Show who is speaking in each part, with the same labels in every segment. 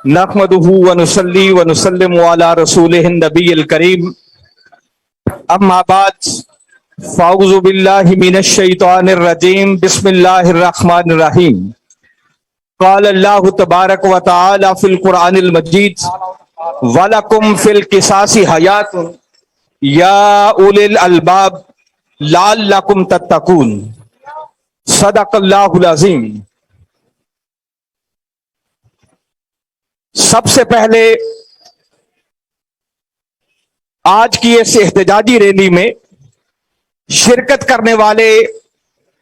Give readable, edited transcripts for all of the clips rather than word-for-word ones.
Speaker 1: नहमदुहु व नुसल्ली व नुसल्लिमु अला रसूलिहिन नबिय्यिल करीम अम्मा बाद फ़अऊज़ु बिल्लाहि मिनश शैतानिर रजीम बिस्मिल्लाहिर रहमानिर रहीम क़ाल अल्लाहु तबारक व तआला फ़िल क़ुरआनिल मजीद वलकुम फ़िल क़िसासि हयातुन या उलिल अलबाब लअल्लकुम तत्तकून। सदक़ल्लाहुल अज़ीम। सबसे पहले आज की इस एहतजाजी रैली में शिरकत करने वाले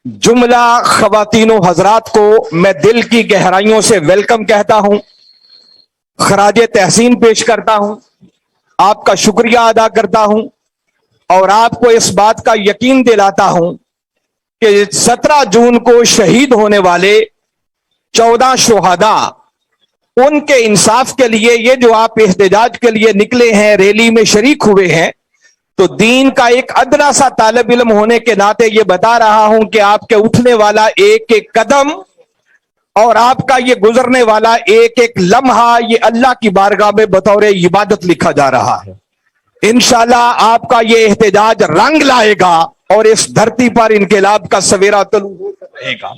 Speaker 1: जुमला ख़वातीनो हजरात को मैं दिल की गहराइयों से वेलकम कहता हूं, खराज तहसीन पेश करता हूं, आपका शुक्रिया अदा करता हूं और आपको इस बात का यकीन दिलाता हूं कि 17 जून को शहीद होने वाले 14 शुहदा उनके इंसाफ के लिए ये जो आप एहतजाज के लिए निकले हैं, रैली में शरीक हुए हैं, तो दीन का एक अदना सा तालिब इल्म होने के नाते ये बता रहा हूं कि आपके उठने वाला एक एक कदम और आपका ये गुजरने वाला एक एक लम्हा ये अल्लाह की बारगाह में बतौर इबादत लिखा जा रहा है। इंशाअल्लाह आपका ये एहतजाज रंग लाएगा और इस धरती पर इनकलाब का सवेरा तलू होता रहेगा।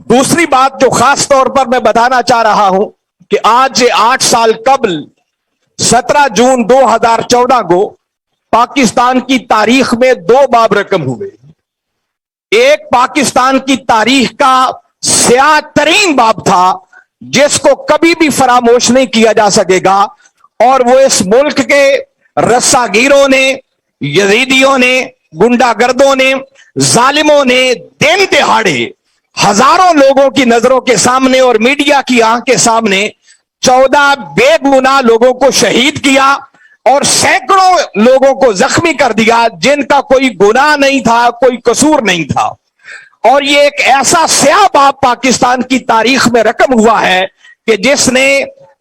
Speaker 1: दूसरी बात जो खास तौर पर मैं बताना चाह रहा हूं कि आज से 8 साल कबल 17 जून 2014 को पाकिस्तान की तारीख में 2 बाब रकम हुए। एक पाकिस्तान की तारीख का स्याह तरीन बाब था जिसको कभी भी फरामोश नहीं किया जा सकेगा, और वो इस मुल्क के रस्सागीरों ने, यजीदियों ने, गुंडागर्दों ने, जालिमों ने दिन दिहाड़े हजारों लोगों की नजरों के सामने और मीडिया की आंख के सामने 14 बेगुनाह लोगों को शहीद किया और सैकड़ों लोगों को जख्मी कर दिया जिनका कोई गुनाह नहीं था, कोई कसूर नहीं था। और ये एक ऐसा स्याह बाब पाकिस्तान की तारीख में रकम हुआ है कि जिसने,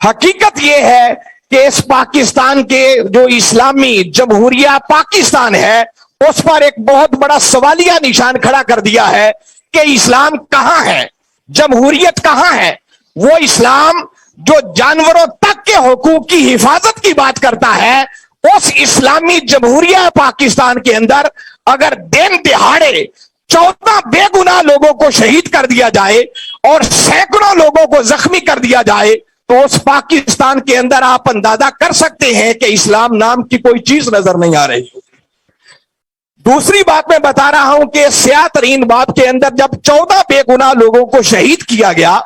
Speaker 1: हकीकत ये है कि इस पाकिस्तान के जो इस्लामी जमहूरिया पाकिस्तान है उस पर एक बहुत बड़ा सवालिया निशान खड़ा कर दिया है कि इस्लाम कहां है, जमहूरियत कहां है। वो इस्लाम जो जानवरों तक के हुकूक की हिफाजत की बात करता है, उस इस्लामी जमहूरिया पाकिस्तान के अंदर अगर दिन दिहाड़े 14 बेगुनाह लोगों को शहीद कर दिया जाए और सैकड़ों लोगों को जख्मी कर दिया जाए, तो उस पाकिस्तान के अंदर आप अंदाजा कर सकते हैं कि इस्लाम नाम की कोई चीज नजर नहीं आ रही। दूसरी बात मैं बता रहा हूं कि स्याह तरीन बाब के अंदर जब 14 बेगुनाह लोगों को शहीद किया गया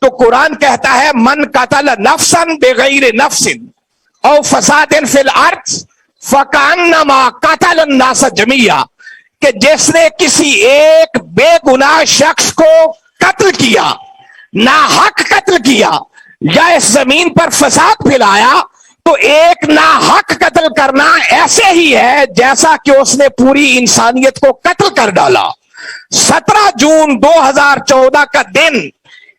Speaker 1: तो कुरान कहता है मन कतल नफ्सन बेगैर नफ्सिन औ फसादिन फिल अर्द फकान्नमा कतल अन्नास जमीया, कि जिसने किसी एक बेगुनाह शख्स को कत्ल किया, नाहक कत्ल किया या इस जमीन पर फसाद फैलाया, तो एक नाहक कत्ल करना ऐसे ही है जैसा कि उसने पूरी इंसानियत को कत्ल कर डाला। 17 जून 2014 का दिन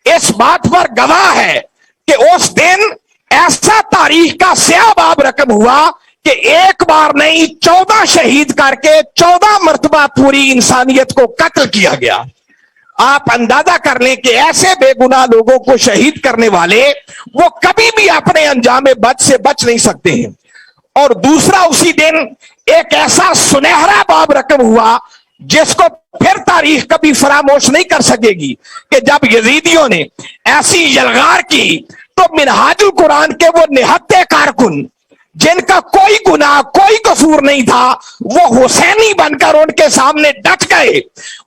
Speaker 1: इस बात पर गवाह है कि उस दिन ऐसा तारीख का स्याह बाब रकम हुआ कि एक बार नहीं 14 शहीद करके 14 मर्तबा पूरी इंसानियत को कत्ल किया गया। आप अंदाजा कर लें कि ऐसे बेगुनाह लोगों को शहीद करने वाले वो कभी भी अपने अंजाम बद से बच नहीं सकते हैं। और दूसरा, उसी दिन एक ऐसा सुनहरा बाब रकम हुआ जिसको फिर तारीख कभी फरामोश नहीं कर सकेगी कि जब यजीदियों ने ऐसी यलगार की तो मिनहाजुल कुरान के वो निहत्ते कारकुन जिनका कोई गुनाह, कोई कसूर नहीं था, वो हुसैनी बनकर उनके सामने डट गए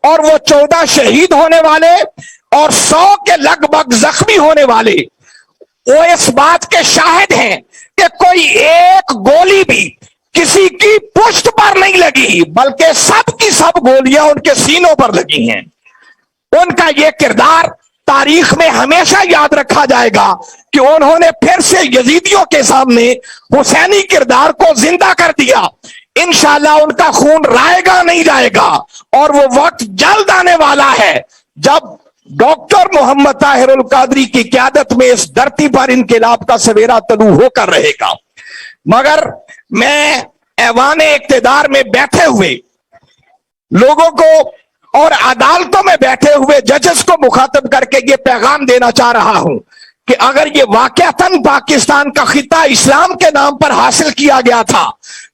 Speaker 1: और वो 14 शहीद होने वाले और 100 के लगभग जख्मी होने वाले वो इस बात के शाहिद हैं कि कोई एक गोली भी किसी की पुष्ट पर नहीं लगी, बल्कि सब की सब गोलियां उनके सीनों पर लगी हैं। उनका यह किरदार तारीख में हमेशा याद रखा जाएगा कि उन्होंने फिर से यजीदियों के सामने हुसैनी किरदार को जिंदा कर दिया। इंशाअल्लाह उनका खून राएगा नहीं जाएगा और वो वक्त जल्द आने वाला है जब डॉक्टर मोहम्मद ताहिरुल कादरी की क़यादत में इस धरती पर इनकलाब का सवेरा तलू होकर रहेगा। मगर मैं ऐवान इक्तिदार में बैठे हुए लोगों को اور عدالتوں میں بیٹھے ہوئے ججز کو مخاطب کر کے یہ پیغام دینا چاہ رہا ہوں کہ اگر یہ واقعتاً پاکستان کا خطہ اسلام کے نام پر حاصل کیا گیا تھا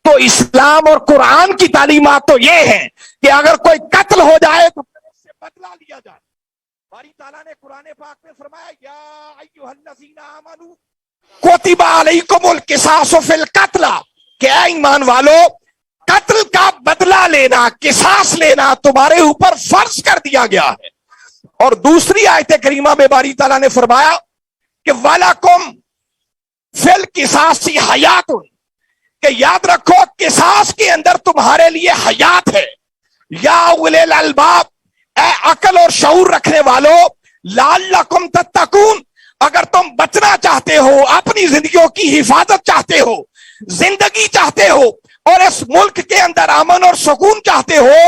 Speaker 1: تو اسلام اور قرآن کی تعلیمات تو یہ ہیں کہ اگر کوئی قتل ہو جائے تو پھر اس سے بدلہ لیا جائے. باری تعالیٰ نے قرآن پاک میں فرمایا یا ایھا الذین آمنوا کتب علیکم القصاص فی القتل کہ اے ایمان والو قتل کا بدلہ لینا قصاص لینا تمہارے اوپر فرض کر دیا گیا ہے. اور دوسری آیت کریمہ میں باری تعالیٰ نے فرمایا کہ وَلَكُمْ فِي الْقِصَاصِ حَيَاتٌ کہ یاد رکھو قصاص کے اندر تمہارے لیے حیات ہے. یا اولي الالباب اے عقل اور شعور رکھنے والو لعلکم تتقون اگر تم بچنا چاہتے ہو اپنی زندگیوں کی حفاظت چاہتے ہو زندگی چاہتے ہو اور اس ملک کے اندر امن اور سکون چاہتے ہو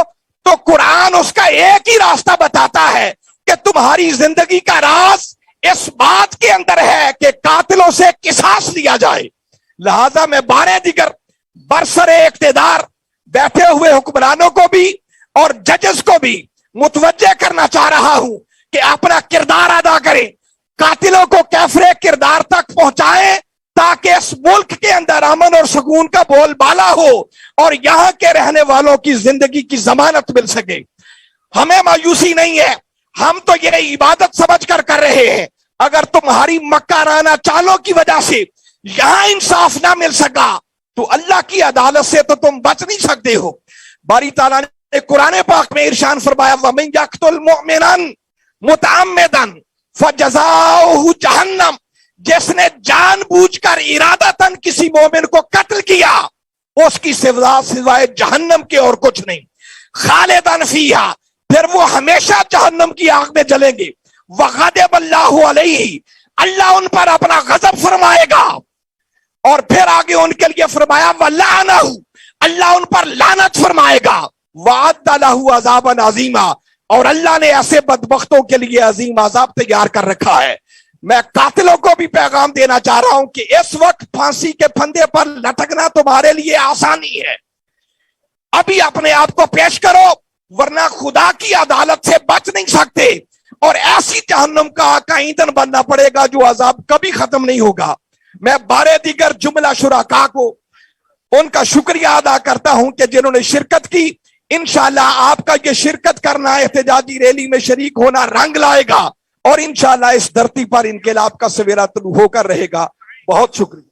Speaker 1: تو قرآن اس کا ایک ہی راستہ بتاتا ہے کہ تمہاری زندگی کا راز اس بات کے اندر ہے کہ قاتلوں سے قصاص لیا جائے. لہذا میں بارے دیگر برسر اقتدار بیٹھے ہوئے حکمرانوں کو بھی اور ججز کو بھی متوجہ کرنا چاہ رہا ہوں کہ اپنا کردار ادا کریں, قاتلوں کو کیفر کردار تک پہنچائیں تاکہ اس ملک کے اندر امن اور سکون کا بول بالا ہو اور یہاں کے رہنے والوں کی زندگی کی ضمانت مل سکے. ہمیں مایوسی نہیں ہے, ہم تو یہ عبادت سمجھ کر رہے ہیں. اگر تمہاری مکارانہ چالوں کی وجہ سے یہاں انصاف نہ مل سکا تو اللہ کی عدالت سے تو تم بچ نہیں سکتے ہو. باری تعالیٰ نے قرآن پاک میں ارشاد فرمایا وَمَن يَقْتُلْ مُؤْمِنًا مُتَعَمِّدًا فَجَزَاؤُهُ جَهَنَّمَ جس نے جان بوجھ کر ارادتاً کسی مومن کو قتل کیا اس کی سزا سوائے جہنم کے اور کچھ نہیں. خالداً فیہا پھر وہ ہمیشہ جہنم کی آگ میں جلیں گے. وغضب اللہ علیہ اللہ ان پر اپنا غضب فرمائے گا. اور پھر آگے ان کے لیے فرمایا وَلَعْنَهُ اللہ ان پر لعنت فرمائے گا. وَعَدَّ لَهُ عَذَابًا عَظِيمًا اور اللہ نے ایسے بدبختوں کے لیے عظیم عذاب تیار کر رکھا ہے. میں قاتلوں کو بھی پیغام دینا چاہ رہا ہوں کہ اس وقت پھانسی کے پھندے پر لٹکنا تمہارے لیے آسانی ہے. ابھی اپنے آپ کو پیش کرو ورنہ خدا کی عدالت سے بچ نہیں سکتے اور ایسی جہنم کا ایندھن بننا پڑے گا جو عذاب کبھی ختم نہیں ہوگا. میں بارے دیگر جملہ شرکا کو ان کا شکریہ ادا کرتا ہوں کہ جنہوں نے شرکت کی. انشاءاللہ آپ کا یہ شرکت کرنا احتجاجی ریلی میں شریک ہونا رنگ لائے گا اور انشاءاللہ اس دھرتی پر انقلاب کا سویرا طلوع ہو کر رہے گا. بہت شکریہ.